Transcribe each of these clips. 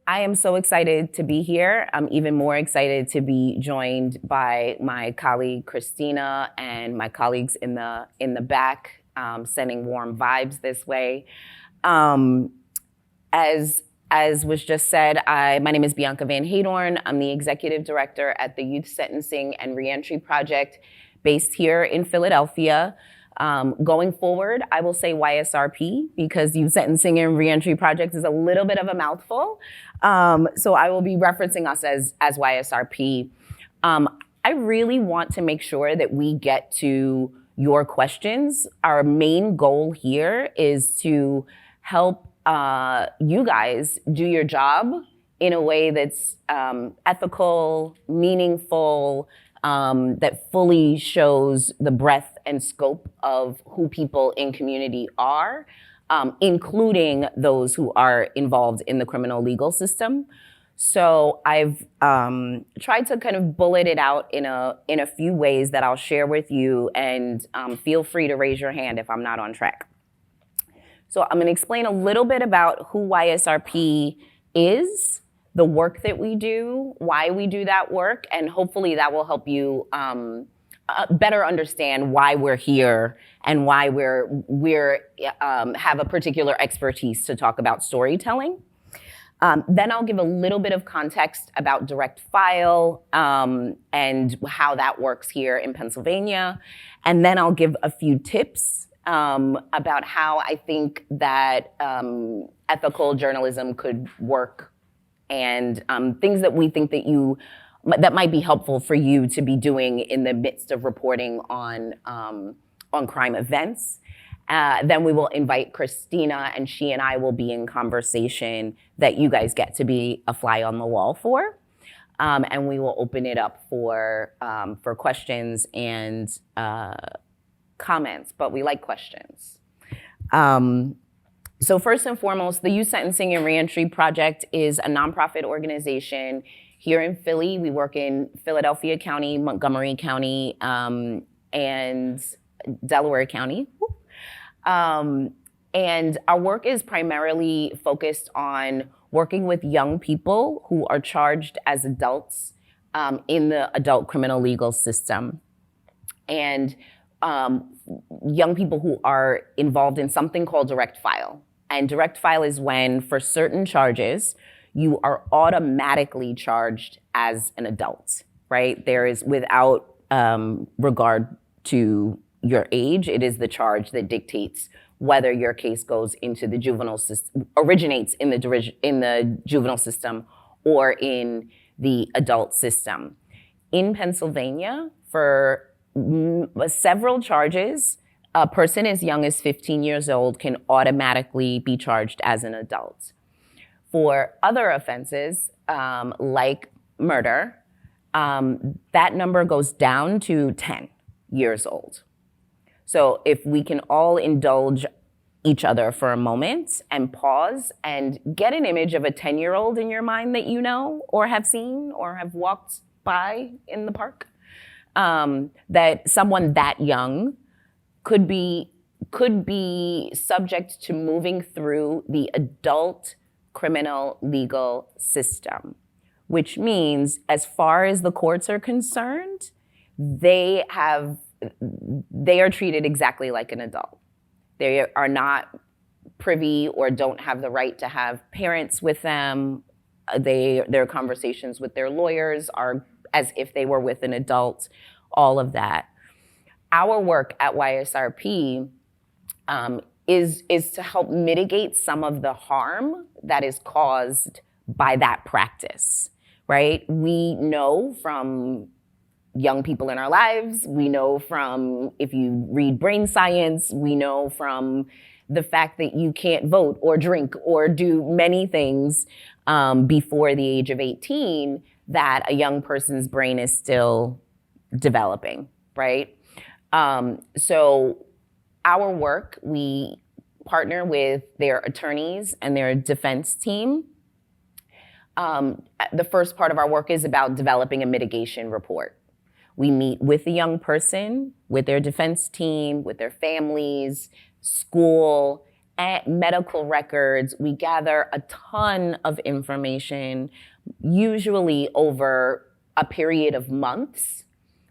I am so excited to be here. I'm even more excited to be joined by my colleague Christina and my colleagues in the back, sending warm vibes this way. Um, as was just said, my name is Bianca van Heydoorn. I'm the executive director at the Youth Sentencing and Reentry Project, based here in Philadelphia. Going forward, I will say YSRP because Youth Sentencing and Reentry Project is a little bit of a mouthful. So I will be referencing us as YSRP. I really want to make sure that we get to your questions. Our main goal here is to help you guys do your job in a way that's ethical, meaningful, that fully shows the breadth and scope of who people in community are, including those who are involved in the criminal legal system. So I've tried to kind of bullet it out in a few ways that I'll share with you, and feel free to raise your hand if I'm not on track. So I'm going to explain a little bit about who YSRP is, the work that we do, why we do that work, and hopefully that will help you better understand why we're here and why we're have a particular expertise to talk about storytelling. Then I'll give a little bit of context about direct file and how that works here in Pennsylvania. And then I'll give a few tips about how I think that ethical journalism could work, and things that we think that might be helpful for you to be doing in the midst of reporting on crime events. Then we will invite Christina, and she and I will be in conversation that you guys get to be a fly on the wall for. And we will open it up for questions and comments, but we like questions. So first and foremost, the Youth Sentencing and Reentry Project is a nonprofit organization here in Philly. We work in Philadelphia County, Montgomery County, and Delaware County. And our work is primarily focused on working with young people who are charged as adults in the adult criminal legal system. And young people who are involved in something called direct file. And direct file is when, for certain charges, you are automatically charged as an adult, right? There is, without regard to your age, it is the charge that dictates whether your case goes into the juvenile system, originates in the juvenile system or in the adult system. In Pennsylvania, for several charges, a person as young as 15 years old can automatically be charged as an adult. For other offenses, like murder, that number goes down to 10 years old. So if we can all indulge each other for a moment and pause and get an image of a 10-year-old in your mind that you know or have seen or have walked by in the park, that someone that young could be subject to moving through the adult criminal legal system, which means, as far as the courts are concerned, they are treated exactly like an adult. They are not privy or don't have the right to have parents with them. Their conversations with their lawyers are as if they were with an adult, all of that. Our work at YSRP is to help mitigate some of the harm that is caused by that practice, right? We know from young people in our lives, we know from, if you read brain science, we know from the fact that you can't vote or drink or do many things before the age of 18, that a young person's brain is still developing, right? So our work, we partner with their attorneys and their defense team. The first part of our work is about developing a mitigation report. We meet with the young person, with their defense team, with their families, school, medical records. We gather a ton of information, usually over a period of months,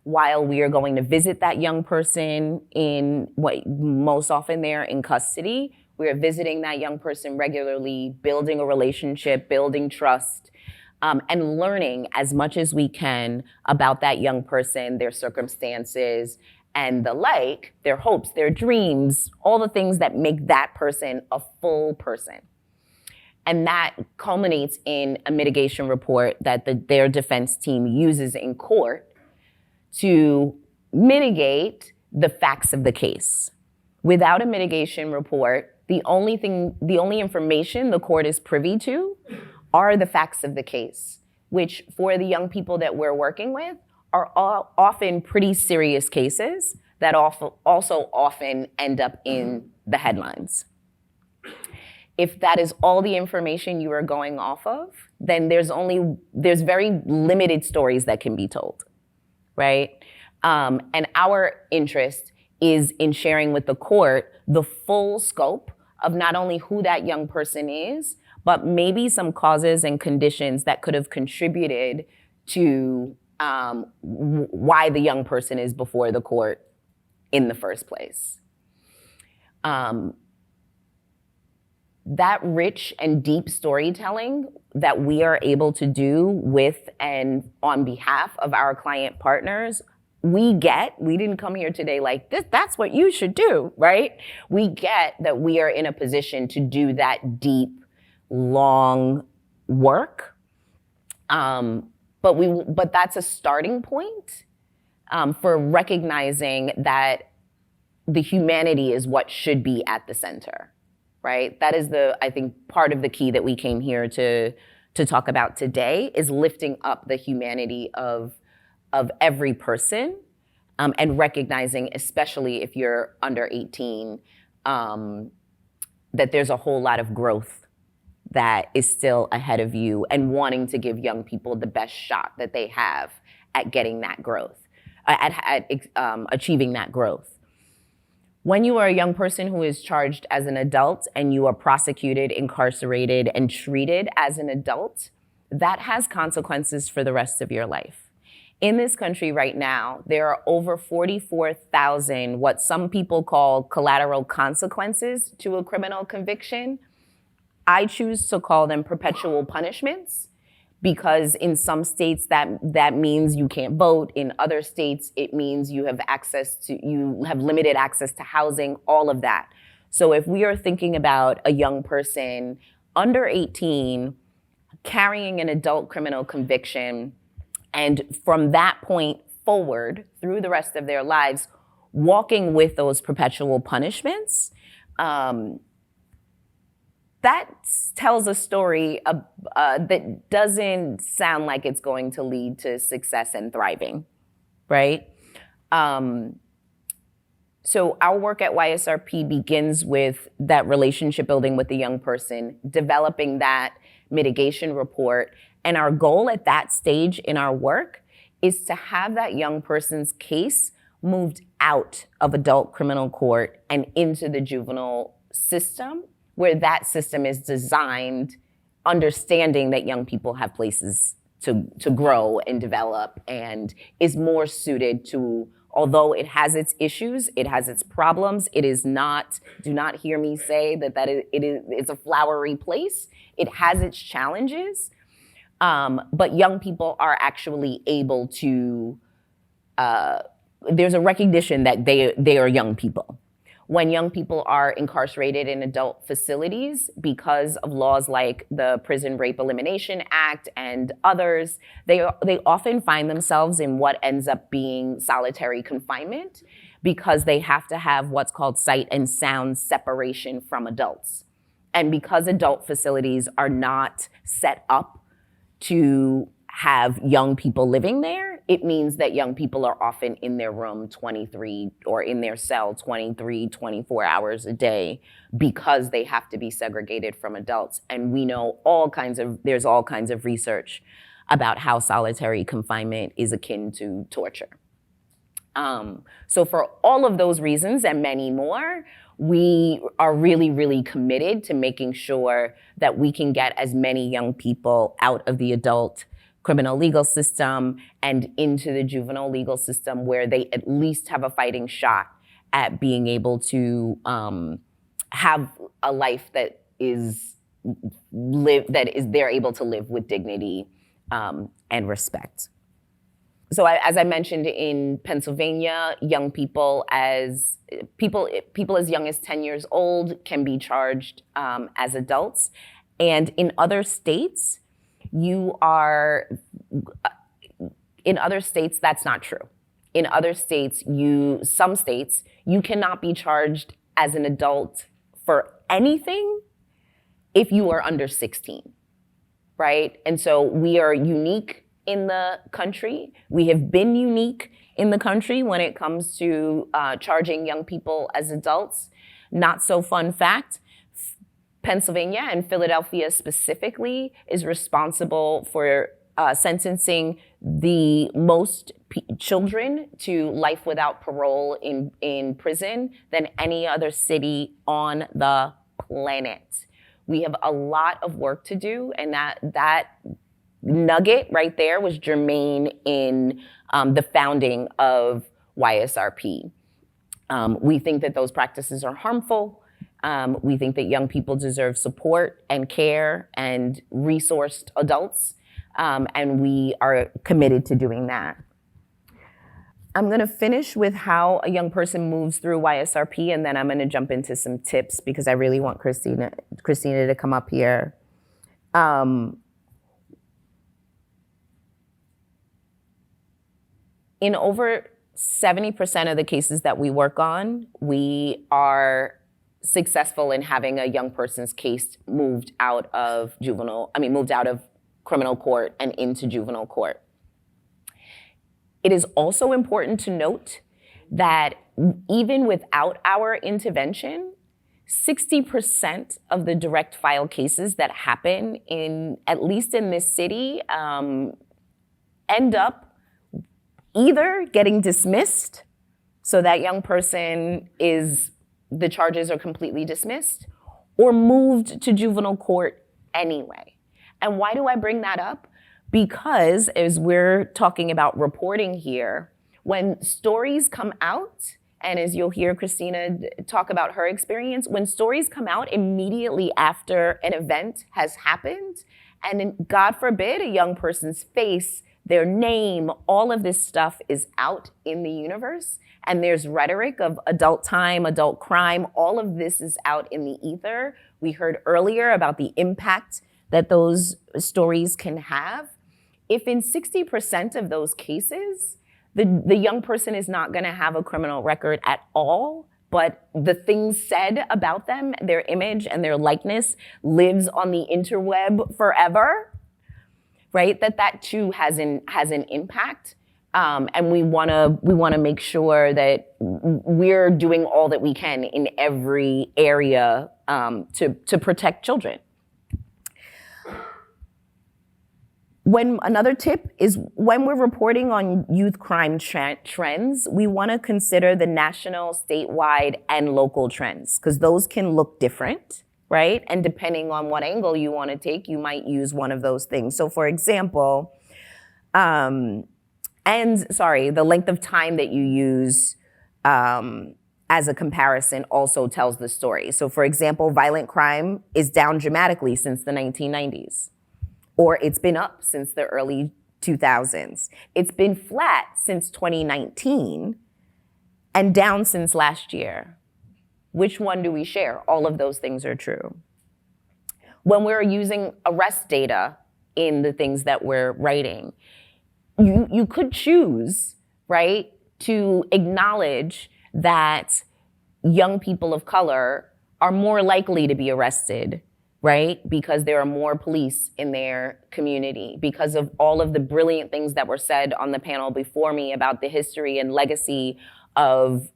while we are going to visit that young person in what most often they're in custody. We are visiting that young person regularly, building a relationship, building trust, and learning as much as we can about that young person, their circumstances, and the like, their hopes, their dreams, all the things that make that person a full person. And that culminates in a mitigation report that their defense team uses in court to mitigate the facts of the case. Without a mitigation report, the only information the court is privy to are the facts of the case, which for the young people that we're working with are often pretty serious cases that also often end up in the headlines. If that is all the information you are going off of, then there's very limited stories that can be told, right? And our interest is in sharing with the court the full scope of not only who that young person is, but maybe some causes and conditions that could have contributed to why the young person is before the court in the first place. That rich and deep storytelling that we are able to do with and on behalf of our client partners, we didn't come here today like this, that's what you should do, right? We get that we are in a position to do that deep, long work. But that's a starting point for recognizing that the humanity is what should be at the center, right? That is I think, part of the key that we came here to talk about today, is lifting up the humanity of every person, and recognizing, especially if you're under 18, that there's a whole lot of growth that is still ahead of you, and wanting to give young people the best shot that they have at getting that growth, at achieving that growth. When you are a young person who is charged as an adult and you are prosecuted, incarcerated, and treated as an adult, that has consequences for the rest of your life. In this country right now, there are over 44,000 what some people call collateral consequences to a criminal conviction. I choose to call them perpetual punishments, because in some states that means you can't vote. In other states, it means you have limited access to housing, all of that. So if we are thinking about a young person under 18 carrying an adult criminal conviction, and from that point forward through the rest of their lives, walking with those perpetual punishments, that tells a story that doesn't sound like it's going to lead to success and thriving, right? So our work at YSRP begins with that relationship building with the young person, developing that mitigation report. And our goal at that stage in our work is to have that young person's case moved out of adult criminal court and into the juvenile system, where that system is designed understanding that young people have places to grow and develop, and is more suited to, although it has its issues, it has its problems, it is not, do not hear me say it's a flowery place. It has its challenges, but young people are actually able to, there's a recognition that they are young people. When young people are incarcerated in adult facilities, because of laws like the Prison Rape Elimination Act and others, they often find themselves in what ends up being solitary confinement, because they have to have what's called sight and sound separation from adults. And because adult facilities are not set up to have young people living there, it means that young people are often in their room 23 or in their cell 23, 24 hours a day, because they have to be segregated from adults. And we know there's all kinds of research about how solitary confinement is akin to torture. So for all of those reasons and many more, we are really, really committed to making sure that we can get as many young people out of the adult criminal legal system and into the juvenile legal system, where they at least have a fighting shot at being able to have a life that they're able to live with dignity and respect. So as I mentioned, in Pennsylvania, young people as young as 10 years old can be charged as adults. And in other states, that's not true. In other states, some states, you cannot be charged as an adult for anything if you are under 16, right? And so we are unique in the country. We have been unique in the country when it comes to charging young people as adults. Not so fun fact, Pennsylvania and Philadelphia specifically is responsible for sentencing the most children to life without parole in prison than any other city on the planet. We have a lot of work to do, and that nugget right there was germane in the founding of YSRP. We think that those practices are harmful. We think that young people deserve support and care and resourced adults, and we are committed to doing that. I'm gonna finish with how a young person moves through YSRP, and then I'm gonna jump into some tips because I really want Christina to come up here. In over 70% of the cases that we work on, we are successful in having a young person's case moved out of criminal court and into juvenile court. It is also important to note that even without our intervention, 60% of the direct file cases that happen at least in this city, end up either getting dismissed, so that young person the charges are completely dismissed, or moved to juvenile court anyway. And why do I bring that up? Because as we're talking about reporting here, when stories come out, and as you'll hear Christina talk about her experience, when stories come out immediately after an event has happened, and God forbid a young person's face, their name, all of this stuff is out in the universe, and there's rhetoric of adult time, adult crime, all of this is out in the ether. We heard earlier about the impact that those stories can have. If in 60% of those cases, the young person is not gonna have a criminal record at all, but the things said about them, their image and their likeness lives on the interweb forever, right? That too has an impact. And we wanna make sure that we're doing all that we can in every area to protect children. Another tip is when we're reporting on youth crime trends, we wanna consider the national, statewide, and local trends, because those can look different, right? And depending on what angle you wanna take, you might use one of those things. So for example, the length of time that you use as a comparison also tells the story. So for example, violent crime is down dramatically since the 1990s. Or it's been up since the early 2000s. It's been flat since 2019 and down since last year. Which one do we share? All of those things are true. When we're using arrest data in the things that we're writing, you could choose, right, to acknowledge that young people of color are more likely to be arrested, right? Because there are more police in their community, because of all of the brilliant things that were said on the panel before me about the history and legacy of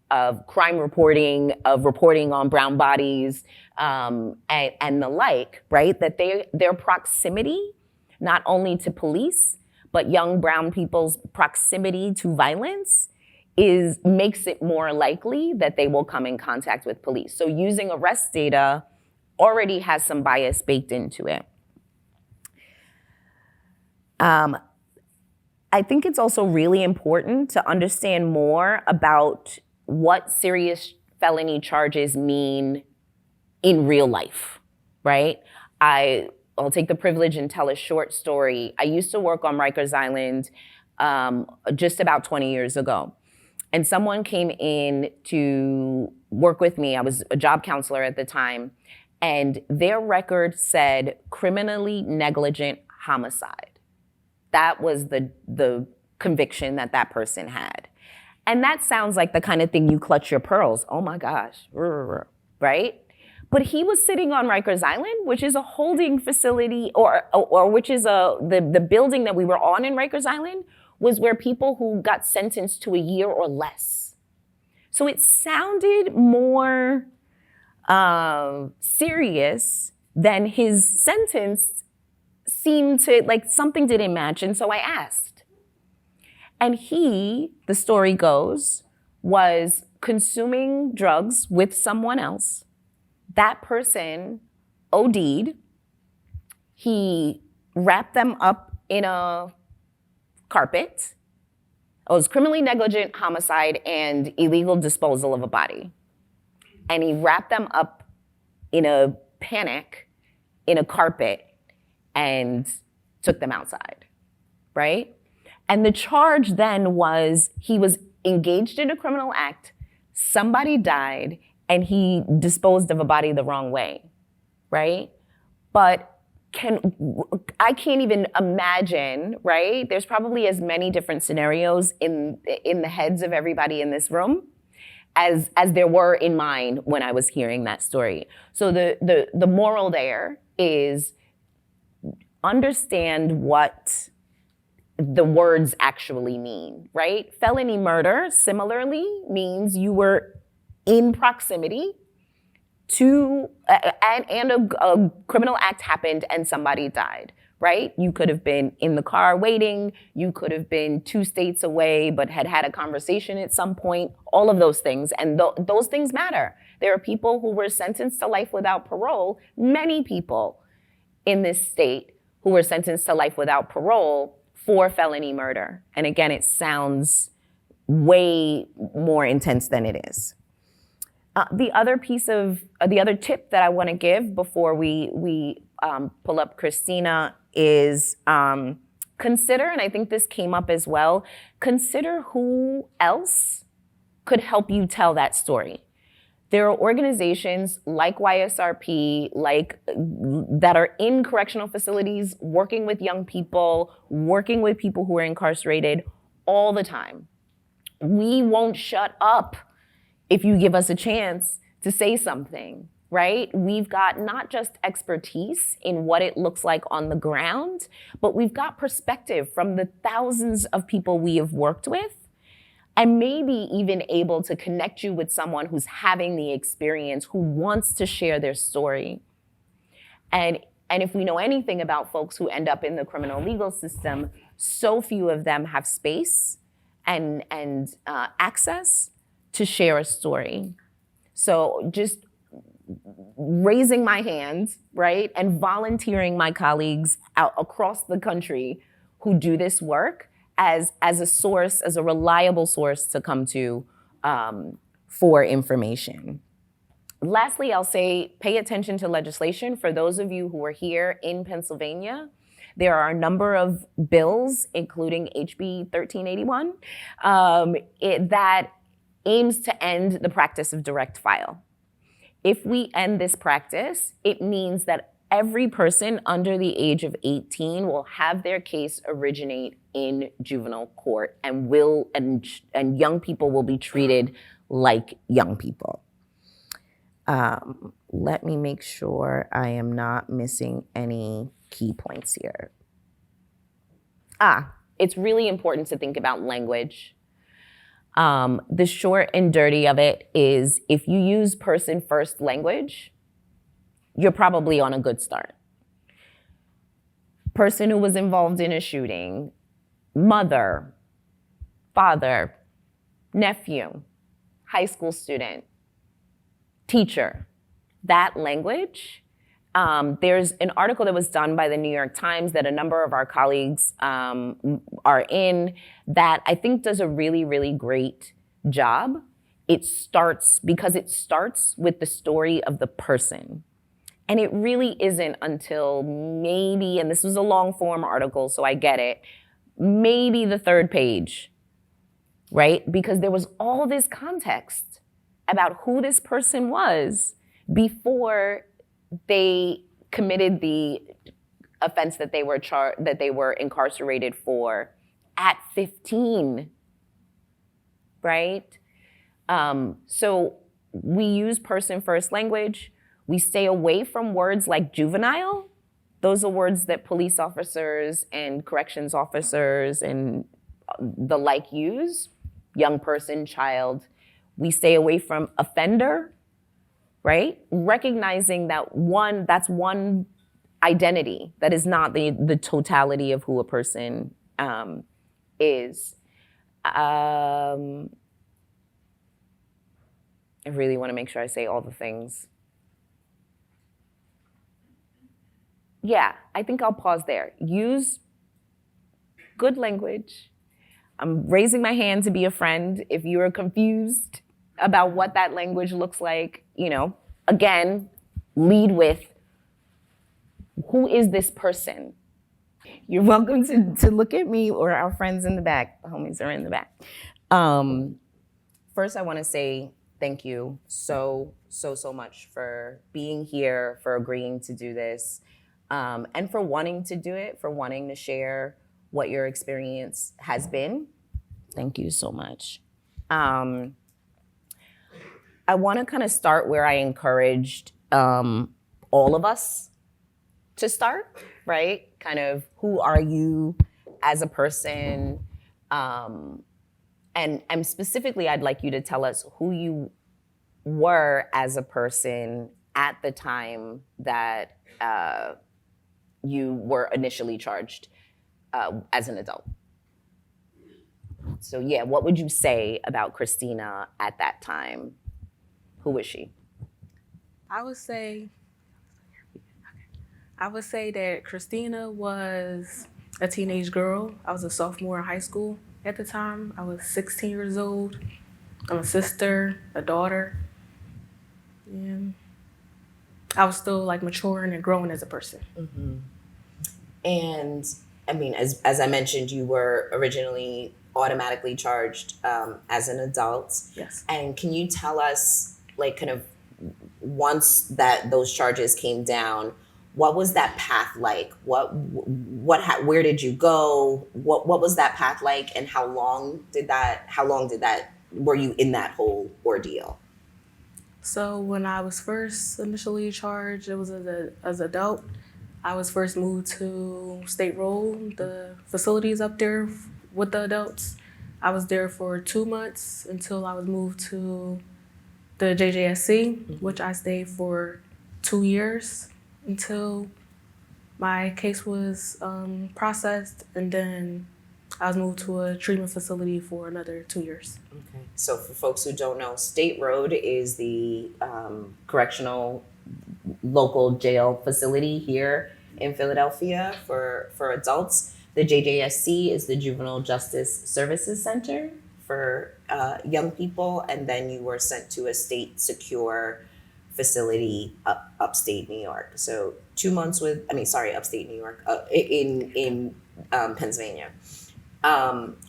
crime reporting, of reporting on brown bodies, and the like, right? That their proximity, not only to police, but young brown people's proximity to violence makes it more likely that they will come in contact with police. So using arrest data already has some bias baked into it. I think it's also really important to understand more about what serious felony charges mean in real life, right? I'll take the privilege and tell a short story. I used to work on Rikers Island just about 20 years ago. And someone came in to work with me. I was a job counselor at the time. And their record said criminally negligent homicide. That was the conviction that person had. And that sounds like the kind of thing you clutch your pearls. Oh my gosh, right? But he was sitting on Rikers Island, which is a holding facility, or which is the building that we were on in Rikers Island was where people who got sentenced to a year or less. So it sounded more serious than his sentence seemed to, like something didn't match. And so I asked. And he, the story goes, was consuming drugs with someone else. That person OD'd. He wrapped them up in a carpet. It was criminally negligent homicide and illegal disposal of a body. And he wrapped them up in a panic in a carpet and took them outside, right? And the charge then was he was engaged in a criminal act, somebody died, and he disposed of a body the wrong way, right? But I can't even imagine, right? There's probably as many different scenarios in the heads of everybody in this room as there were in mine when I was hearing that story. So the moral there is understand what the words actually mean, right? Felony murder, similarly, means you were in proximity to, and a criminal act happened and somebody died, right? You could have been in the car waiting, you could have been 2 states away but had a conversation at some point, all of those things, and those things matter. There are people who were sentenced to life without parole, many people in this state who were sentenced to life without parole for felony murder. And again, it sounds way more intense than it is. The other tip that I want to give before we pull up Christina is consider, and I think this came up as well, consider who else could help you tell that story. There are organizations like YSRP, that are in correctional facilities, working with young people, working with people who are incarcerated all the time. We won't shut up if you give us a chance to say something, right? We've got not just expertise in what it looks like on the ground, but we've got perspective from the thousands of people we have worked with, and maybe even able to connect you with someone who's having the experience, who wants to share their story. And if we know anything about folks who end up in the criminal legal system, so few of them have space and access to share a story. So just raising my hand, right, and volunteering my colleagues out across the country who do this work as a source, as a reliable source to come to for information. Lastly, I'll say pay attention to legislation. For those of you who are here in Pennsylvania, there are a number of bills, including HB 1381, that aims to end the practice of direct file. If we end this practice, it means that every person under the age of 18 will have their case originate in juvenile court, and young people will be treated like young people. Let me make sure I am not missing any key points here. It's really important to think about language. The short and dirty of it is if you use person first language, you're probably on a good start. Person who was involved in a shooting, mother, father, nephew, high school student, teacher. That language. There's an article that was done by the New York Times that a number of our colleagues are in that I think does a really, really great job. It starts with the story of the person. And it really isn't until maybe, and this was a long form article, so I get it, maybe the third page, right? Because there was all this context about who this person was before they committed the offense that they were incarcerated for at 15, right? So we use person first language. We stay away from words like juvenile. Those are words that police officers and corrections officers and the like use. Young person, child. We stay away from offender, right? Recognizing that that's one identity. That is not the totality of who a person is. I really want to make sure I say all the things. Yeah, I think I'll pause there. Use good language. I'm raising my hand to be a friend. If you are confused about what that language looks like, again, lead with, who is this person? You're welcome to look at me or our friends in the back. The homies are in the back. First, I want to say thank you so much for being here, for agreeing to do this, and for wanting to do it, for wanting to share what your experience has been. Thank you so much. I want to kind of start where I encouraged all of us to start, right? Kind of, who are you as a person? And specifically, I'd like you to tell us who you were as a person at the time that you were initially charged as an adult. So yeah, what would you say about Christina at that time? Who was she? I would say that Christina was a teenage girl. I was a sophomore in high school at the time. I was 16 years old. I'm a sister, a daughter. And I was still maturing and growing as a person. Mm-hmm. And I mean, as I mentioned, you were originally automatically charged as an adult. Yes. And can you tell us, kind of, once that those charges came down, what was that path like? Where did you go? What was that path like, and how long were you in that whole ordeal? So when I was first initially charged, it was as an adult. I was first moved to State Road, the facilities up there with the adults. I was there for 2 months until I was moved to the JJSC, which I stayed for 2 years until my case was processed, and then I was moved to a treatment facility for another 2 years. Okay. So for folks who don't know, State Road is the correctional local jail facility here in Philadelphia for adults. The JJSC is the Juvenile Justice Services Center for young people, and then you were sent to a state secure facility upstate New York. So 2 months upstate New York, in Pennsylvania.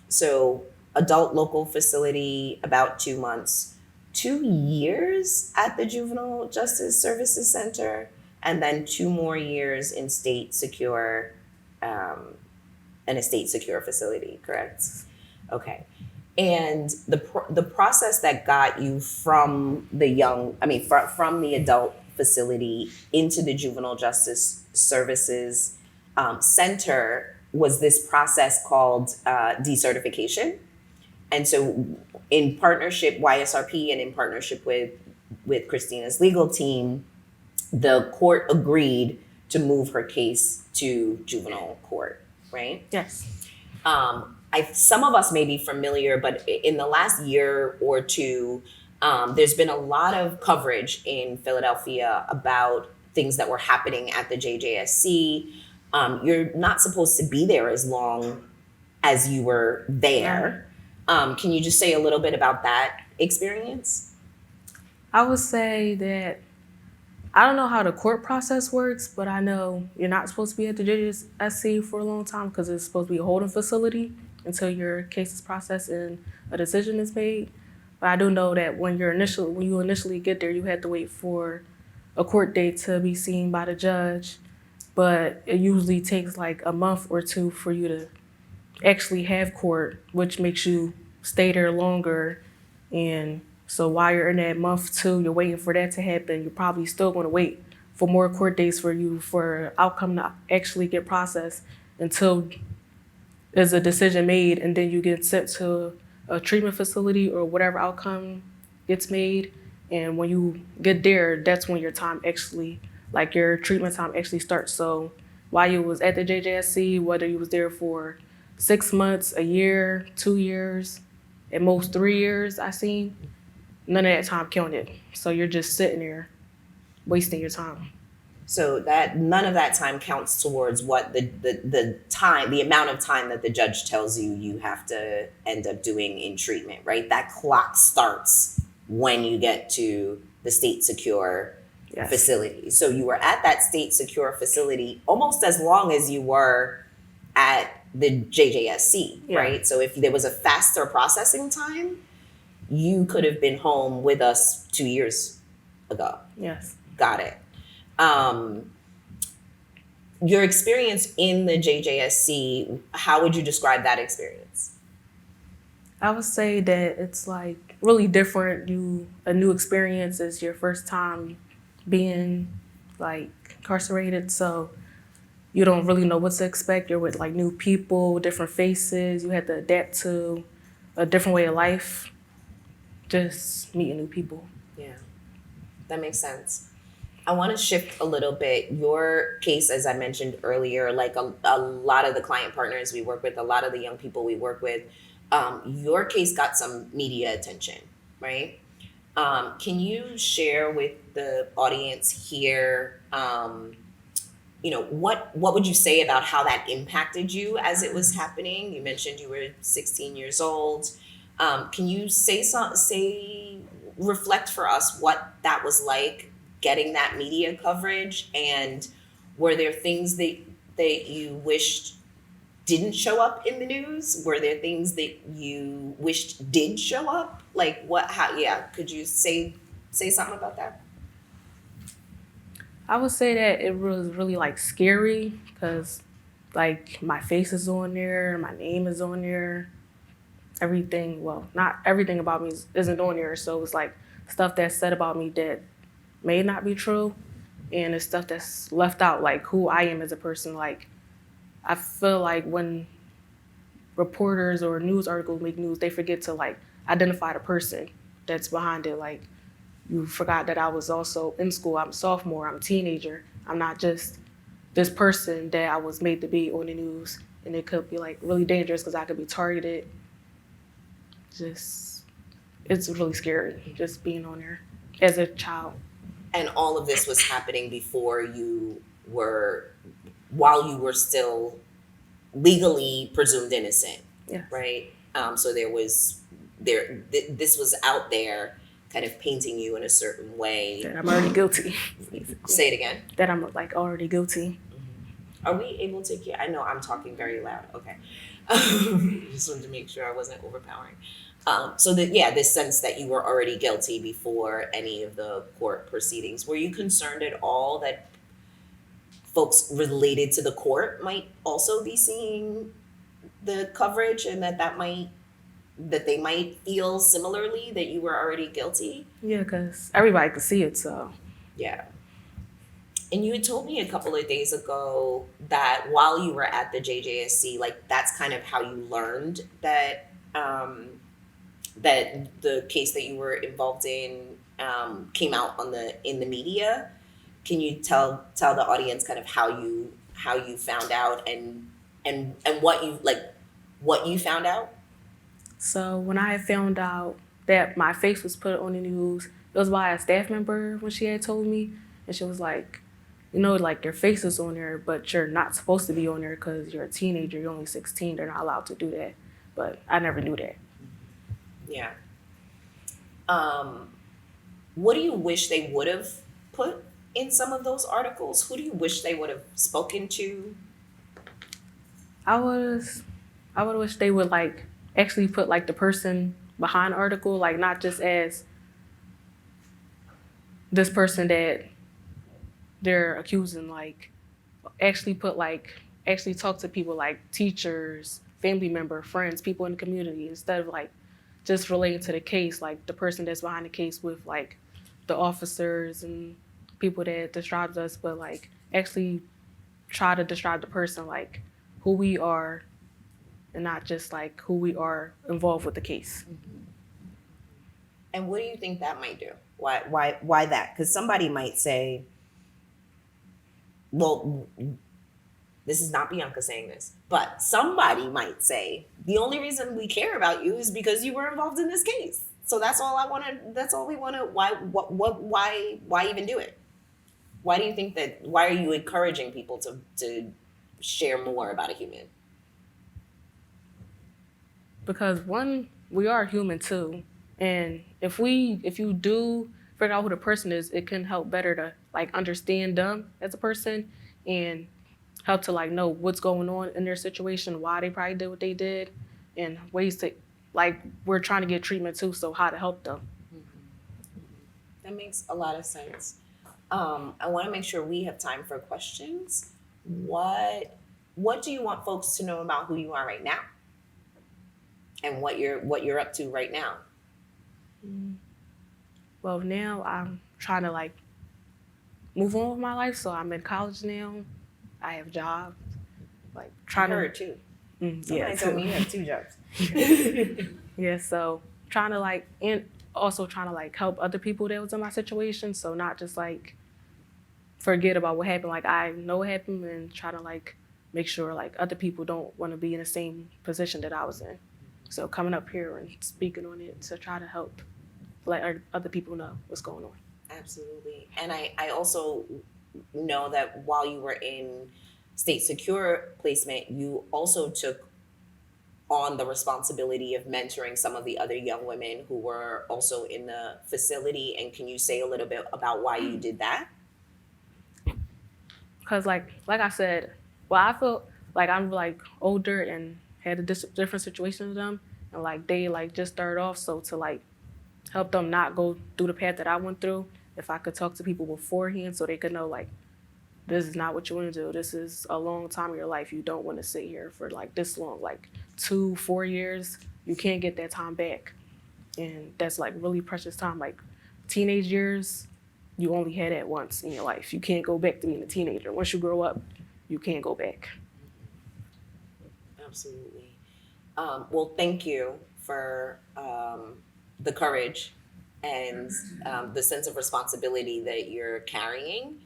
So adult local facility, about 2 months, 2 years at the Juvenile Justice Services Center, and then 2 more years in state secure, in a state secure facility, correct? Okay. And the process that got you from from the adult facility into the Juvenile Justice Services Center was this process called decertification. And so in partnership, YSRP, and in partnership with Christina's legal team, the court agreed to move her case to juvenile court, right? Yes. some of us may be familiar, but in the last year or two, there's been a lot of coverage in Philadelphia about things that were happening at the JJSC. You're not supposed to be there as long as you were there. Can you just say a little bit about that experience? I would say that I don't know how the court process works, but I know you're not supposed to be at the JJSC for a long time because it's supposed to be a holding facility until your case is processed and a decision is made. But I do know that when you initially get there, you have to wait for a court date to be seen by the judge. But it usually takes like a month or two for you to actually have court, which makes you stay there longer. And so while you're in that month too, you're waiting for that to happen, you're probably still going to wait for more court dates for outcome to actually get processed until there's a decision made, and then you get sent to a treatment facility or whatever outcome gets made. And when you get there, that's when your time actually, like your treatment time actually starts. So while you was at the JJSC, whether you was there for 6 months, a year, 2 years, at most 3 years, I seen, none of that time counted. So you're just sitting there wasting your time. So that none of that time counts towards what the time, the amount of time that the judge tells you have to end up doing in treatment, right? That clock starts when you get to the state secure facility. So you were at that state secure facility almost as long as you were at the JJSC, right? So if there was a faster processing time, you could have been home with us 2 years ago. Yes. Got it. Your experience in the JJSC, how would you describe that experience? I would say that it's like really different. A new experience is your first time being like incarcerated, so you don't really know what to expect. You're with like new people, different faces. You have to adapt to a different way of life. Just meeting new people. Yeah, that makes sense. I want to shift a little bit. Your case, as I mentioned earlier, like a lot of the client partners we work with, a lot of the young people we work with, your case got some media attention, right? Can you share with the audience here, what would you say about how that impacted you as it was happening? You mentioned you were 16 years old. Can you reflect for us what that was like, getting that media coverage, and were there things that you wished didn't show up in the news? Were there things that you wished did show up? Like could you say something about that? I would say that it was really like scary because like my face is on there, my name is on there, everything, well, not everything about me isn't on there. So it was like stuff that's said about me that may not be true, and it's stuff that's left out, like who I am as a person. Like I feel like when reporters or news articles make news, they forget to like identify the person that's behind it. Like you forgot that I was also in school. I'm a sophomore, I'm a teenager. I'm not just this person that I was made to be on the news, and it could be like really dangerous because I could be targeted. It's really scary just being on there as a child. And all of this was happening while you were still legally presumed innocent, right? So this was out there kind of painting you in a certain way. That I'm already guilty. Say it again. That I'm like already guilty. Mm-hmm. Are we able to hear? I know I'm talking very loud. Okay. Just wanted to make sure I wasn't overpowering. This sense that you were already guilty before any of the court proceedings. Were you concerned at all that folks related to the court might also be seeing the coverage, and that they might feel similarly that you were already guilty? Yeah, because everybody could see it, so. Yeah. And you had told me a couple of days ago that while you were at the JJSC, like that's kind of how you learned that that the case that you were involved in came out in the media. Can you tell the audience kind of how you found out and what you like, what you found out? So when I had found out that my face was put on the news, it was by a staff member when she had told me, and she was like, you know, like your face is on there, but you're not supposed to be on there because you're a teenager. You're only 16. They're not allowed to do that. But I never knew that. Yeah. What do you wish they would have put in some of those articles? Who do you wish they would have spoken to? I would wish they would like actually put like the person behind the article, like not just as this person that they're accusing, like actually talk to people like teachers, family member, friends, people in the community, instead of like just relating to the case, like the person that's behind the case with like the officers and people that describes us, but like actually try to describe the person, like who we are, and not just like who we are involved with the case. And what do you think that might do? Why that? Because somebody might say, well, this is not Bianca saying this, but somebody might say the only reason we care about you is because you were involved in this case. So that's all we want to. Why even do it? Why do you think that? Why are you encouraging people to share more about a human? Because one, we are human too, and if you do figure out who the person is, it can help better to like understand them as a person and help to like know what's going on in their situation, why they probably did what they did, and ways to like we're trying to get treatment too, so how to help them. That makes a lot of sense. I want to make sure we have time for questions. What do you want folks to know about who you are right now, and what you're up to right now? Well, now I'm trying to like move on with my life, so I'm in college now. I have jobs, like trying I heard too. Somebody told me you have 2 jobs. Yeah, so trying to like, and also trying to like help other people that was in my situation, so not just like forget about what happened. Like I know what happened, and try to like make sure like other people don't want to be in the same position that I was in. So coming up here and speaking on it to try to help let other people know what's going on. Absolutely. And I also know that while you were in state secure placement, you also took on the responsibility of mentoring some of the other young women who were also in the facility. And can you say a little bit about why you did that? Because like I said, well, I feel like I'm like older and had a different situation with them, and like they like just started off, so to like help them not go through the path that I went through, if I could talk to people beforehand so they could know like this is not what you want to do. This is a long time of your life. You don't want to sit here for like this long, like 2-4 years. You can't get that time back, and that's like really precious time. Like teenage years, you only had that once in your life. You can't go back to being a teenager. Once you grow up, you can't go back. Absolutely. Well, thank you for the courage and the sense of responsibility that you're carrying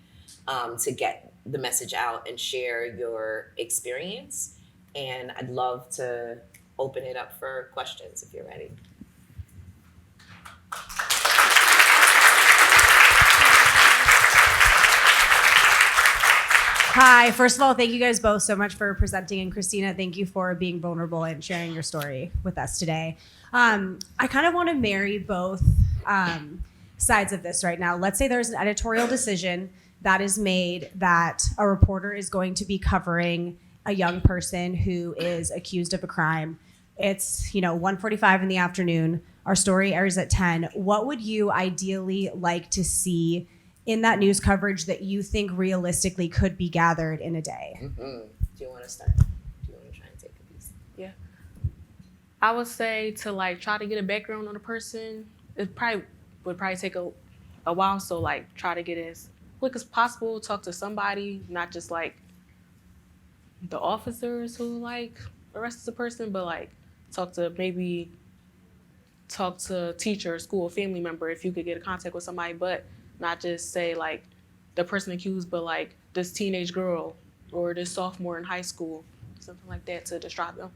to get the message out and share your experience. And I'd love to open it up for questions if you're ready. Hi, first of all, thank you guys both so much for presenting. And Christina, thank you for being vulnerable and sharing your story with us today. I kind of want to marry both sides of this right now. Let's say there's an editorial decision that is made that a reporter is going to be covering a young person who is accused of a crime. It's 1:45 in the afternoon. Our story airs at 10. What would you ideally like to see in that news coverage that you think realistically could be gathered in a day? Mm-hmm. Do you want to start? Do you want to try and take a piece? Yeah. I would say to like try to get a background on the person. It would probably take a while. So like try to get as quick as possible, talk to somebody, not just like the officers who like arrested the person, but like talk to teacher, school, family member, if you could get a contact with somebody, but not just say like the person accused, but like this teenage girl or this sophomore in high school, something like that to describe them.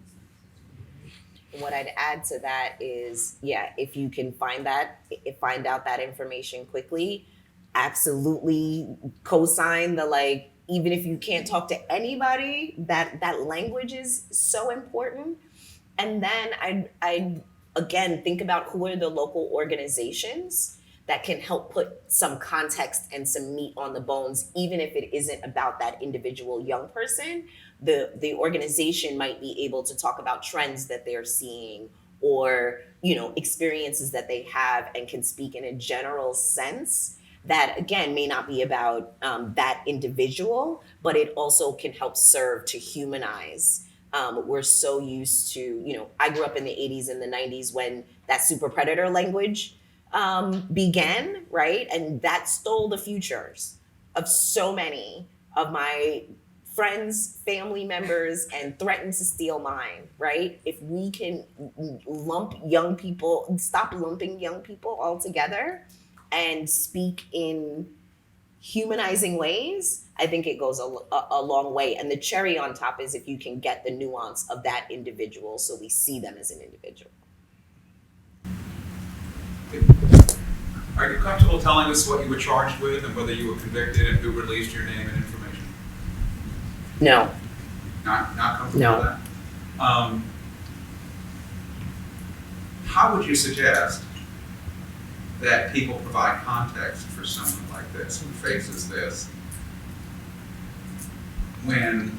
what I'd add to that is, yeah, if you can find out that information quickly, absolutely co-sign the, like, even if you can't talk to anybody, that language is so important. And then I again think about who are the local organizations that can help put some context and some meat on the bones, even if it isn't about that individual young person. The organization might be able to talk about trends that they're seeing, or experiences that they have, and can speak in a general sense that, again, may not be about that individual, but it also can help serve to humanize. We're so used to, I grew up in the 80s and the 90s when that super predator language began, right? And that stole the futures of so many of my friends, family members, and threatened to steal mine, right? If we can stop lumping young people all together and speak in humanizing ways, I think it goes a long way. And the cherry on top is if you can get the nuance of that individual so we see them as an individual. Are you comfortable telling us what you were charged with and whether you were convicted and who released your name and information? No. Not comfortable No. with that? How would you suggest that people provide context for someone like this who faces this when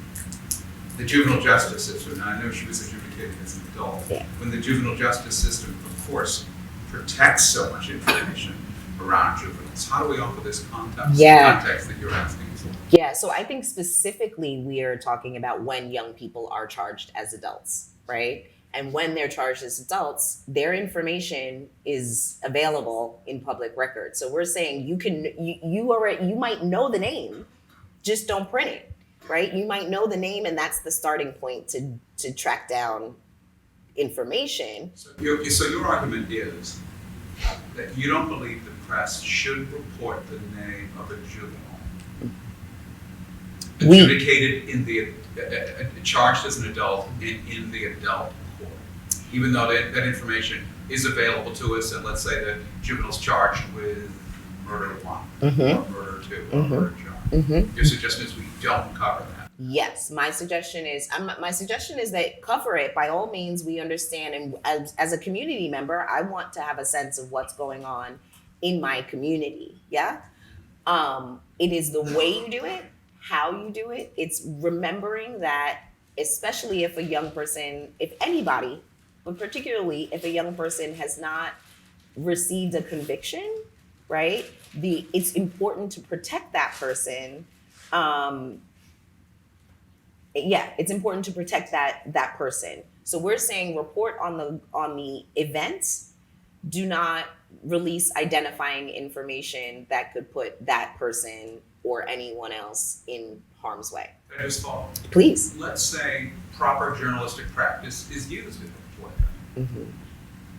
the juvenile justice system, and I know she was adjudicated as an adult, Yeah. when the juvenile justice system, of course, protects so much information around juveniles? How do we offer this context that you're asking for? Yeah, so I think specifically we are talking about when young people are charged as adults, right? And when they're charged as adults, their information is available in public record. So we're saying you might know the name, just don't print it, right? You might know the name, and that's the starting point to track down information. So your argument is that you don't believe the press should report the name of a juvenile adjudicated in the charged as an adult in the adult court, even though that information is available to us. And let's say that juvenile's charged with murder 1 or murder 2 or murder charge. Your suggestion is we don't cover that. Yes, my suggestion is that cover it by all means. We understand, and as a community member, I want to have a sense of what's going on in my community. Yeah, it is the way you do it, how you do it. It's remembering that, especially if a young person, if anybody, but particularly if a young person has not received a conviction, right? It's important to protect that person. It's important to protect that person. So we're saying report on the event. Do not release identifying information that could put that person or anyone else in harm's way. Can I just follow? Please. Let's say proper journalistic practice is used in a play.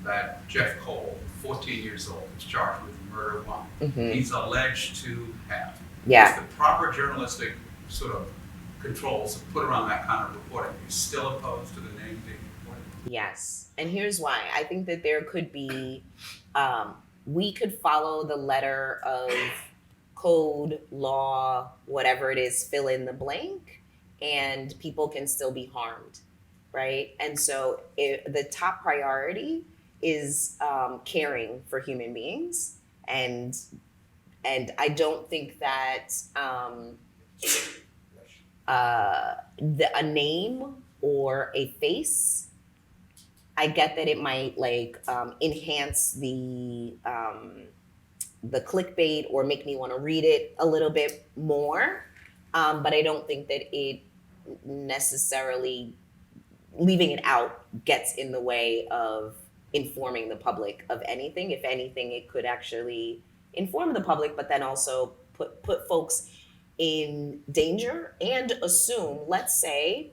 That Jeff Cole, 14 years old, is charged with murder 1. He's alleged to have. Yeah. Is the proper journalistic sort of controls put around that kind of reporting, you're still opposed to the name being reported? Yes. And here's why. I think that there could be, we could follow the letter of code, law, whatever it is, fill in the blank, and people can still be harmed, right? And so the top priority is caring for human beings. And I don't think that a name or a face, I get that it might enhance the clickbait or make me want to read it a little bit more, but I don't think that it necessarily, leaving it out, gets in the way of informing the public of anything. If anything, it could actually inform the public, but then also put folks in danger and assume, let's say,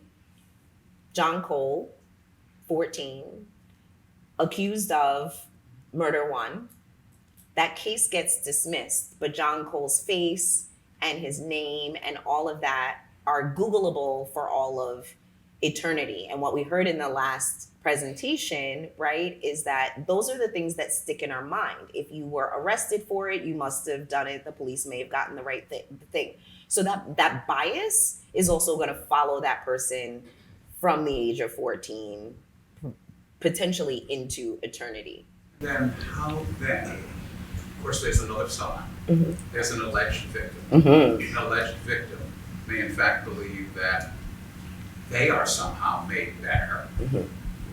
John Cole, 14, accused of murder 1. That case gets dismissed, but John Cole's face and his name and all of that are Googleable for all of eternity. And what we heard in the last presentation, right, is that those are the things that stick in our mind. If you were arrested for it, you must have done it. The police may have gotten the right thing. So that bias is also going to follow that person from the age of 14, potentially into eternity. Then how then? Of course, there's another side. Mm-hmm. There's an alleged victim. Mm-hmm. An alleged victim may in fact believe that they are somehow made better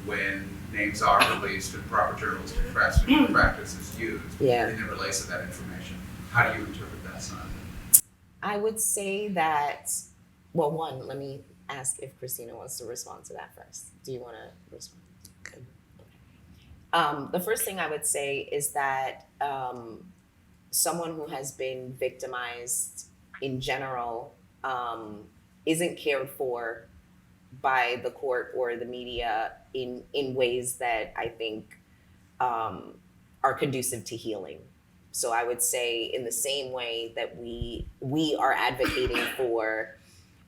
when names are released and proper journalistic practice is used in the release of that information. How do you interpret that side? I would say that, well, one, let me ask if Christina wants to respond to that first. Do you want to respond? Good. Okay. The first thing I would say is that someone who has been victimized in general isn't cared for by the court or the media in ways that I think are conducive to healing. So I would say in the same way that we are advocating for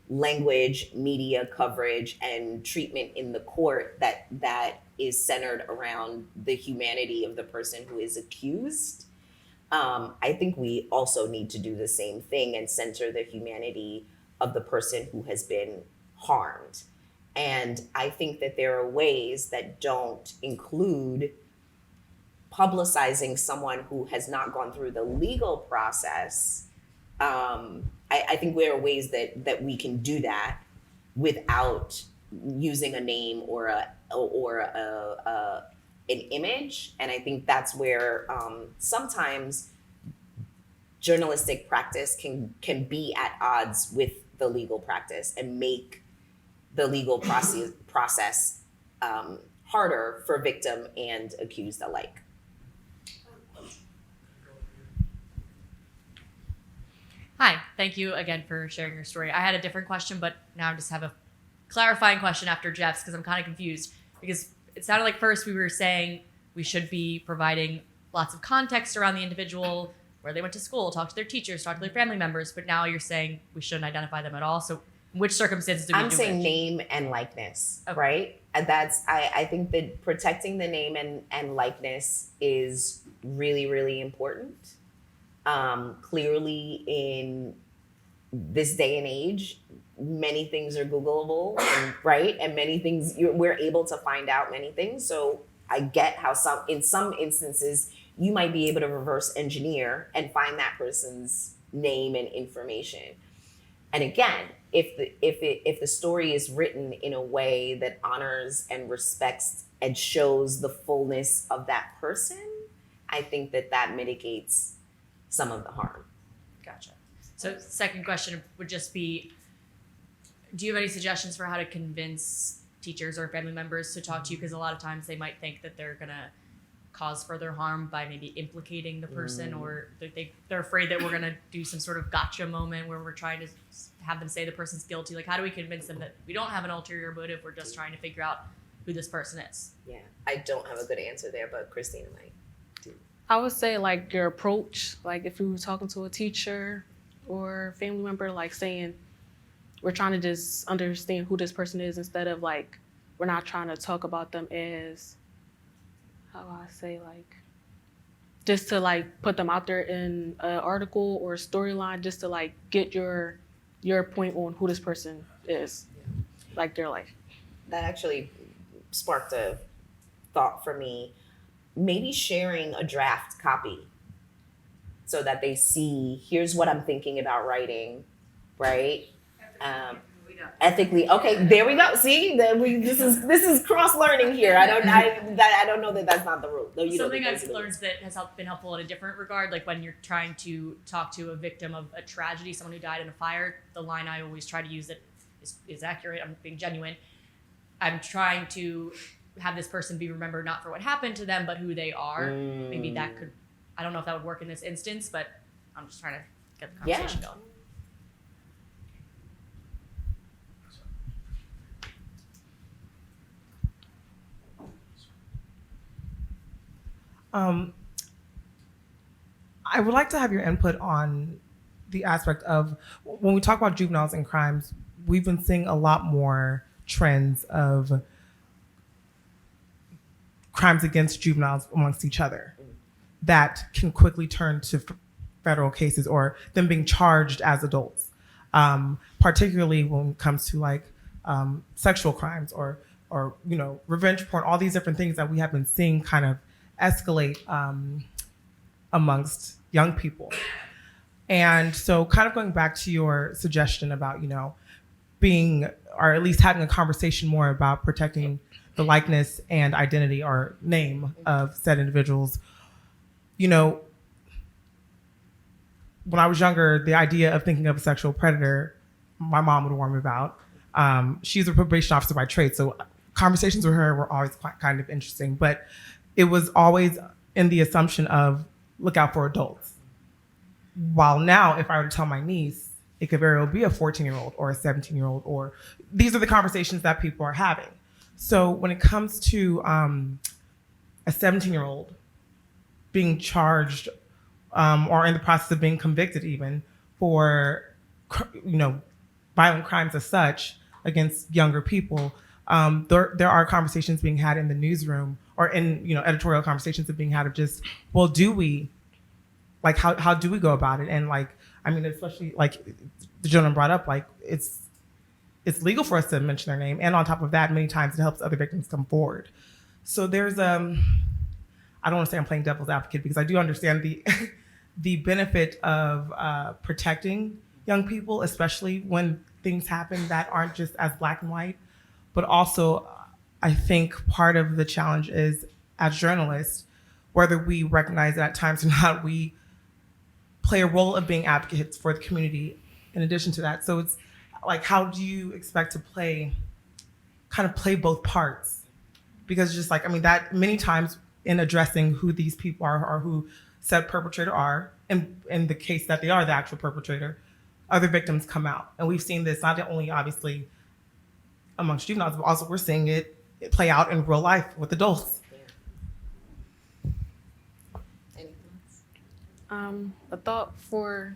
language, media coverage, and treatment in the court that is centered around the humanity of the person who is accused, I think we also need to do the same thing and center the humanity of the person who has been harmed. And I think that there are ways that don't include publicizing someone who has not gone through the legal process. I think there are ways that we can do that without using a name or an image. And I think that's where sometimes journalistic practice can be at odds with the legal practice and make the legal process harder for victim and accused alike. Hi, thank you again for sharing your story. I had a different question, but now I just have a clarifying question after Jeff's because I'm kind of confused. Because it sounded like first we were saying we should be providing lots of context around the individual, where they went to school, talk to their teachers, talk to their family members, but now you're saying we shouldn't identify them at all. So in which circumstances do we do it? I'm saying name and likeness, Okay. right? And I think that protecting the name and likeness is really, really important. Clearly in this day and age, many things are Googleable, right? And many things, we're able to find out many things. So I get how in some instances, you might be able to reverse engineer and find that person's name and information. And again, if the story is written in a way that honors and respects and shows the fullness of that person, I think that mitigates some of the harm. Gotcha. So second question would just be, do you have any suggestions for how to convince teachers or family members to talk to you? Because a lot of times they might think that they're going to cause further harm by maybe implicating the person, or they're afraid that we're going to do some sort of gotcha moment where we're trying to have them say the person's guilty. Like, how do we convince them that we don't have an ulterior motive, we're just trying to figure out who this person is? Yeah, I don't have a good answer there, but Christina might. I would say like your approach, like if you were talking to a teacher or family member, like saying, we're trying to just understand who this person is instead of like, we're not trying to talk about them as, how do I say, like, just to like put them out there in an article or a storyline, just to like get your point on who this person is, like their life. That actually sparked a thought for me. Maybe sharing a draft copy so that they see, here's what I'm thinking about writing, right? Ethically, okay, there we go. See, this is cross learning here. I don't know that that's not the rule. No, you Something don't I've learned that has been helpful in a different regard, like when you're trying to talk to a victim of a tragedy, someone who died in a fire, the line I always try to use that is accurate, I'm being genuine. I'm trying to have this person be remembered not for what happened to them, but who they are. Maybe that could, I don't know if that would work in this instance, but I'm just trying to get the conversation going. I would like to have your input on the aspect of when we talk about juveniles and crimes, we've been seeing a lot more trends of crimes against juveniles amongst each other that can quickly turn to federal cases or them being charged as adults, particularly when it comes to like sexual crimes or revenge porn, all these different things that we have been seeing kind of escalate amongst young people. And so kind of going back to your suggestion about, being, or at least having a conversation more about protecting the likeness and identity or name of said individuals, when I was younger, the idea of thinking of a sexual predator, my mom would warn me about. She's a probation officer by trade, so conversations with her were always quite kind of interesting, but it was always in the assumption of look out for adults. While now, if I were to tell my niece, it could very well be a 14-year-old or a 17-year-old, or these are the conversations that people are having. So when it comes to a 17-year-old being charged or in the process of being convicted even for, violent crimes as such against younger people, there are conversations being had in the newsroom or in, editorial conversations being had of just, well, do we, like, how do we go about it? And like, especially like the gentleman brought up, like it's legal for us to mention their name. And on top of that, many times it helps other victims come forward. So there's, I don't want to say I'm playing devil's advocate because I do understand the benefit of protecting young people, especially when things happen that aren't just as black and white. But also, I think part of the challenge is, as journalists, whether we recognize that at times or not, we play a role of being advocates for the community in addition to that. So it's like, how do you expect to play both parts? Because just like, that many times in addressing who these people are or who said perpetrator are, in the case that they are the actual perpetrator, other victims come out. And we've seen this not only obviously amongst juveniles, but also we're seeing it play out in real life with adults. Any thoughts? A thought for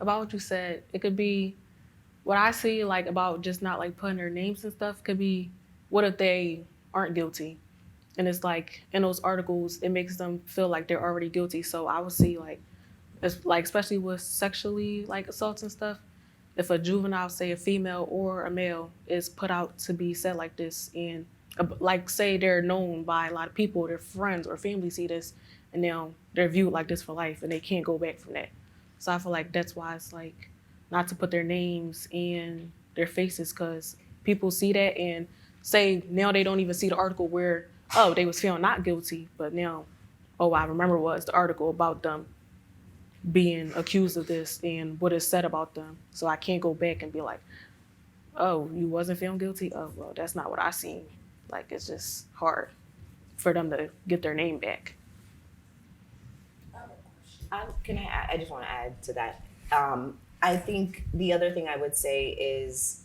about what you said, it could be what I see like about just not like putting their names and stuff could be, what if they aren't guilty? And it's like in those articles, it makes them feel like they're already guilty. So I would see like, it's like, especially with sexually like assaults and stuff, if a juvenile, say a female or a male, is put out to be said like this, and like say they're known by a lot of people, their friends or family see this, and now they're viewed like this for life and they can't go back from that. So I feel like that's why it's like not to put their names and their faces, because people see that and say now they don't even see the article where, oh, they was found not guilty, but now, oh, I remember was the article about them being accused of this and what is said about them. So I can't go back and be like, oh, you wasn't found guilty? Oh, well, that's not what I seen. Like, it's just hard for them to get their name back. I just want to add to that. I think the other thing I would say is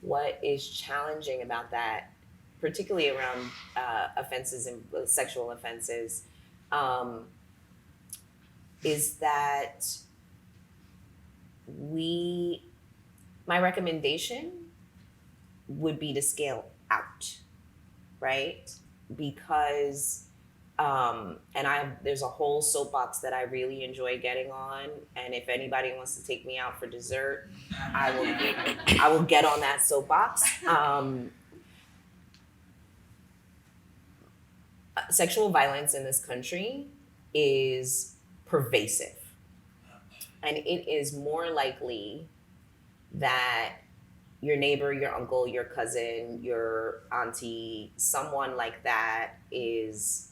what is challenging about that, particularly around offenses and sexual offenses, is that my recommendation would be to scale out, right? Because there's a whole soapbox that I really enjoy getting on, and if anybody wants to take me out for dessert, I will get on that soapbox. Sexual violence in this country is pervasive, and it is more likely that your neighbor, your uncle, your cousin, your auntie, someone like that is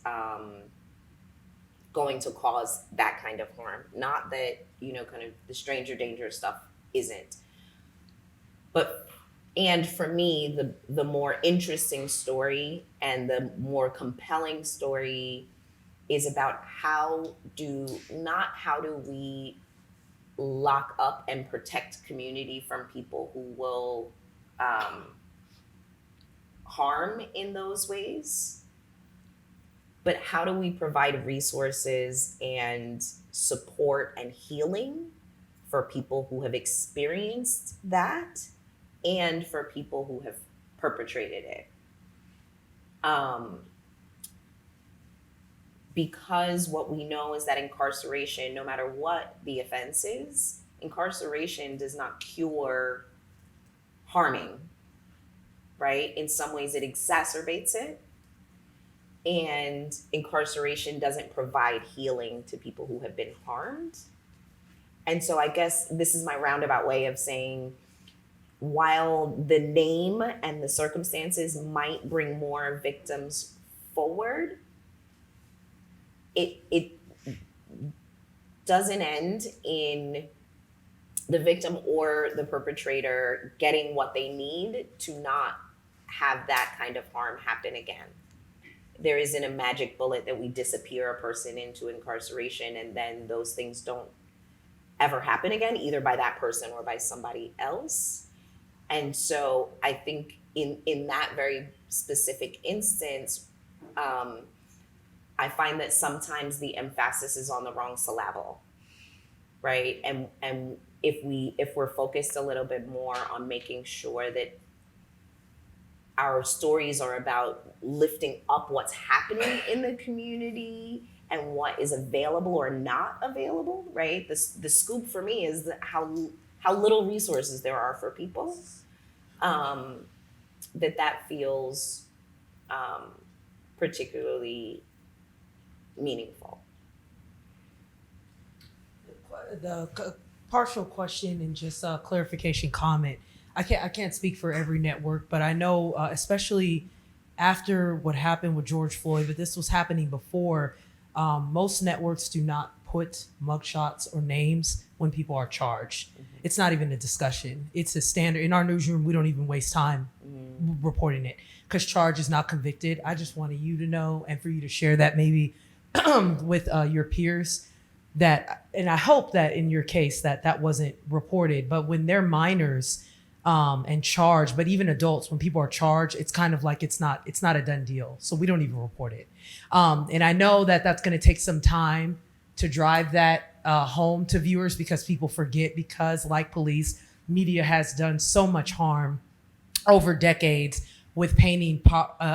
going to cause that kind of harm. Not that, kind of the stranger danger stuff isn't. And for me, the more interesting story and the more compelling story is about how do we lock up and protect community from people who will harm in those ways, but how do we provide resources and support and healing for people who have experienced that and for people who have perpetrated it. Because what we know is that incarceration, no matter what the offense is, incarceration does not cure harming, right? In some ways it exacerbates it. And incarceration doesn't provide healing to people who have been harmed. And so I guess this is my roundabout way of saying, while the name and the circumstances might bring more victims forward, it doesn't end in the victim or the perpetrator getting what they need to not have that kind of harm happen again. There isn't a magic bullet that we disappear a person into incarceration and then those things don't ever happen again, either by that person or by somebody else. And so I think in that very specific instance, I find that sometimes the emphasis is on the wrong syllable, right? And if we're focused a little bit more on making sure that our stories are about lifting up what's happening in the community and what is available or not available, right? The scoop for me is how little resources there are for people, that feels particularly meaningful. The partial question and just a clarification comment. I can't speak for every network, but I know, especially after what happened with George Floyd, but this was happening before, most networks do not put mugshots or names when people are charged. Mm-hmm. It's not even a discussion. It's a standard. In our newsroom, we don't even waste time reporting it because charge is not convicted. I just wanted you to know and for you to share that maybe with your peers. That, and I hope that in your case that wasn't reported, but when they're minors and charged, but even adults, when people are charged, it's kind of like it's not a done deal. So we don't even report it. And I know that that's going to take some time to drive that home to viewers because people forget, because like police, media has done so much harm over decades with painting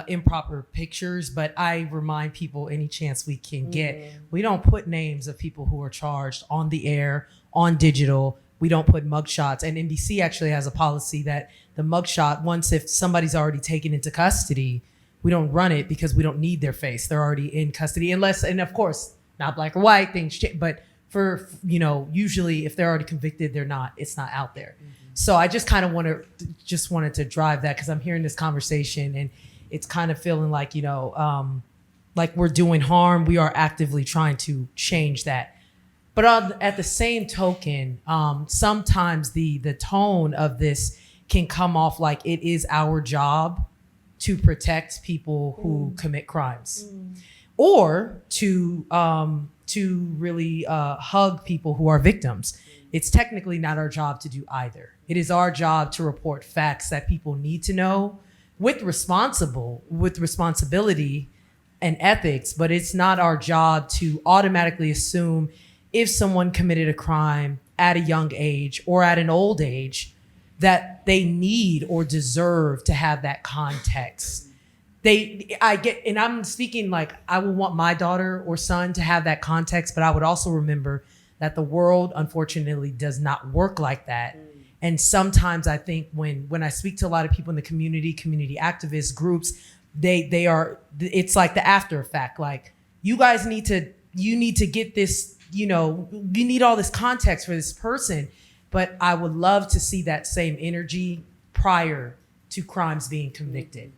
improper pictures. But I remind people any chance we can get, we don't put names of people who are charged on the air, on digital. We don't put mugshots. And NBC actually has a policy that the mugshot, once if somebody's already taken into custody, we don't run it because we don't need their face. They're already in custody, unless, and of course, not black or white, things change. But for, usually if they're already convicted, it's not out there. So I just kind of wanted to drive that because I'm hearing this conversation and it's kind of feeling like, like we're doing harm. We are actively trying to change that. But at the same token, sometimes the tone of this can come off like it is our job to protect people who commit crimes, or to really hug people who are victims. It's technically not our job to do either. It is our job to report facts that people need to know with responsibility and ethics, but it's not our job to automatically assume if someone committed a crime at a young age or at an old age that they need or deserve to have that context. And I'm speaking like I would want my daughter or son to have that context, but I would also remember that the world unfortunately does not work like that. And sometimes I think when I speak to a lot of people in the community activist groups, it's like the after effect. Like, you guys need to get this, you need all this context for this person. But I would love to see that same energy prior to crimes being convicted,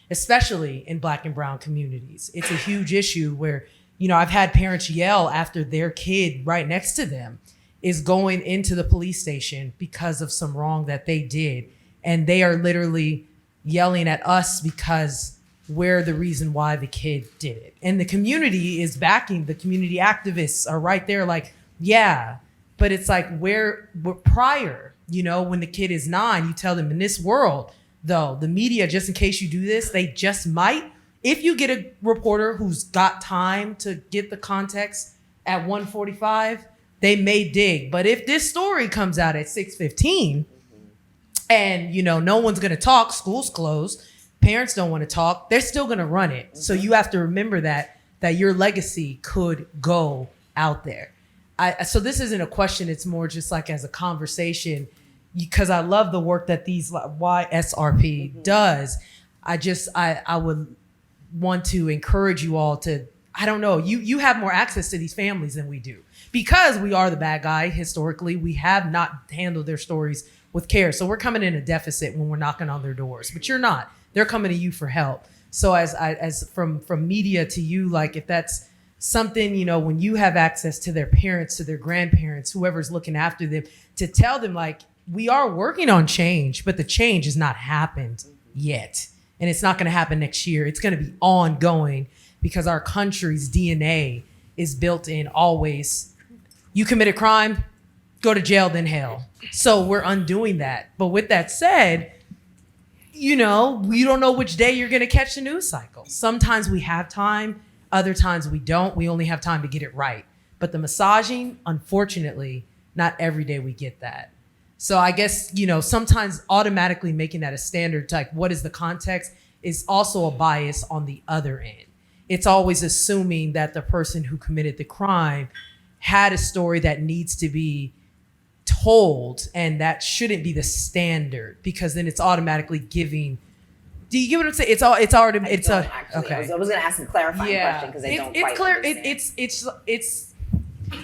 especially in Black and brown communities. It's a huge issue where, I've had parents yell after their kid right next to them is going into the police station because of some wrong that they did. And they are literally yelling at us because we're the reason why the kid did it. And the community is backing, the community activists are right there like, yeah, but it's like we're prior, when the kid is 9, you tell them in this world, though, the media, just in case you do this, they just might, if you get a reporter who's got time to get the context at 1:45, they may dig. But if this story comes out at 6:15 and, no one's going to talk, school's closed, parents don't want to talk, they're still going to run it. So you have to remember that your legacy could go out there. So this isn't a question. It's more just like as a conversation, because I love the work that these YSRP does. I would want to encourage you all to, I don't know, you have more access to these families than we do because we are the bad guy. Historically, we have not handled their stories with care. So we're coming in a deficit when we're knocking on their doors, but you're not. They're coming to you for help. So as from media to you, like if that's something, when you have access to their parents, to their grandparents, whoever's looking after them, to tell them like, we are working on change, but the change has not happened yet. And it's not going to happen next year. It's going to be ongoing because our country's DNA is built in always, you commit a crime, go to jail, then hell. So we're undoing that. But with that said, we don't know which day you're going to catch the news cycle. Sometimes we have time. Other times we don't. We only have time to get it right. But the massaging, unfortunately, not every day we get that. So I guess, sometimes automatically making that a standard, like what is the context, is also a bias on the other end. It's always assuming that the person who committed the crime had a story that needs to be told, and that shouldn't be the standard because then it's automatically giving. Do you get what I'm saying? Okay. I was going to ask a clarifying question because I don't quite understand.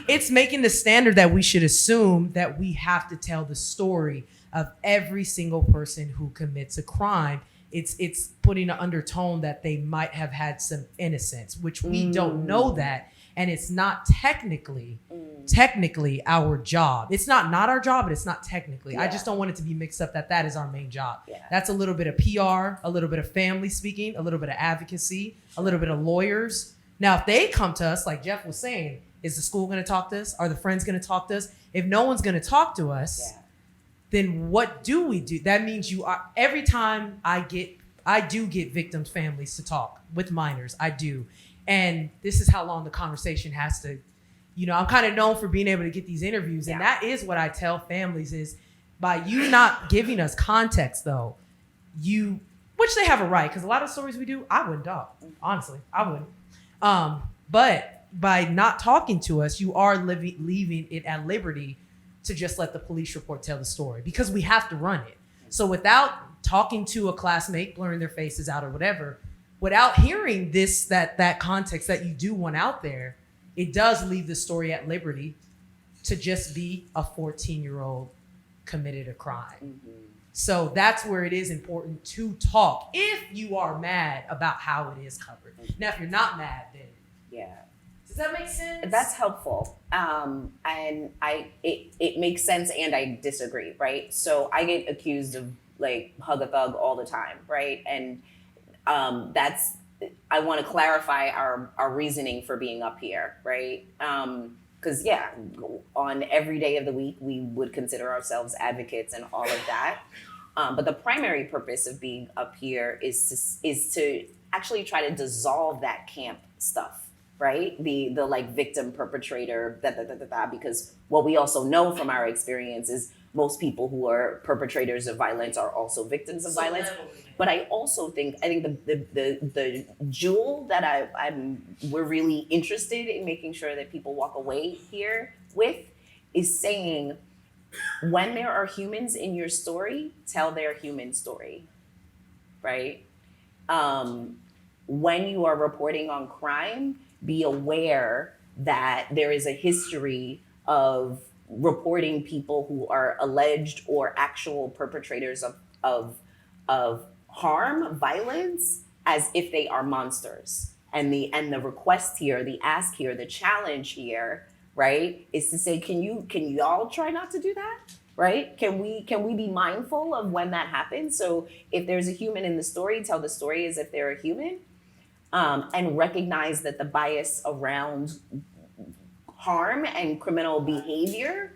It's making the standard that we should assume that we have to tell the story of every single person who commits a crime. It's putting an undertone that they might have had some innocence, which we don't know that. And it's not technically our job. It's not our job, but it's not technically. Yeah. I just don't want it to be mixed up that is our main job. Yeah. That's a little bit of PR, a little bit of family speaking, a little bit of advocacy, a little bit of lawyers. Now, if they come to us, like Jeff was saying, is the school going to talk to us? Are the friends going to talk to us? If no one's going to talk to us, then what do we do? That means every time I do get victims' families to talk with minors. I do. And this is how long the conversation has to, I'm kind of known for being able to get these interviews. And that is what I tell families is by you not giving us context though, which they have a right. Cause a lot of stories we do, I wouldn't talk. Honestly, I wouldn't. But by not talking to us, you are leaving it at liberty to just let the police report tell the story because we have to run it. So without talking to a classmate, blurring their faces out or whatever, without hearing that context that you do want out there, it does leave the story at liberty to just be a 14-year-old committed a crime. Mm-hmm. So that's where it is important to talk if you are mad about how it is covered. Mm-hmm. Now, if you're not mad, then does that make sense? That's helpful. And it makes sense and I disagree, right? So I get accused of like hug a thug all the time, right? And I want to clarify our reasoning for being up here, right? Because on every day of the week, we would consider ourselves advocates and all of that. But the primary purpose of being up here is to actually try to dissolve that camp stuff, right? The like victim perpetrator, because what we also know from our experience is most people who are perpetrators of violence are also victims of violence. But I also think the jewel that we're really interested in making sure that people walk away here with is saying, when there are humans in your story, tell their human story, right? When you are reporting on crime, be aware that there is a history of reporting people who are alleged or actual perpetrators of harm, violence, as if they are monsters. And the request here, the ask here, the challenge here, right, is to say, can y'all try not to do that? Right? Can we be mindful of when that happens? So if there's a human in the story, tell the story as if they're a human, and recognize that the bias around harm and criminal behavior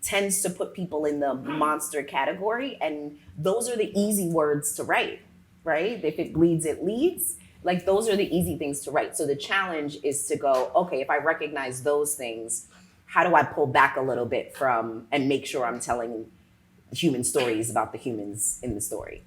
tends to put people in the monster category. And those are the easy words to write, right? If it bleeds, it leads. Like, those are the easy things to write. So the challenge is to go, okay, if I recognize those things, how do I pull back a little bit from and make sure I'm telling human stories about the humans in the story?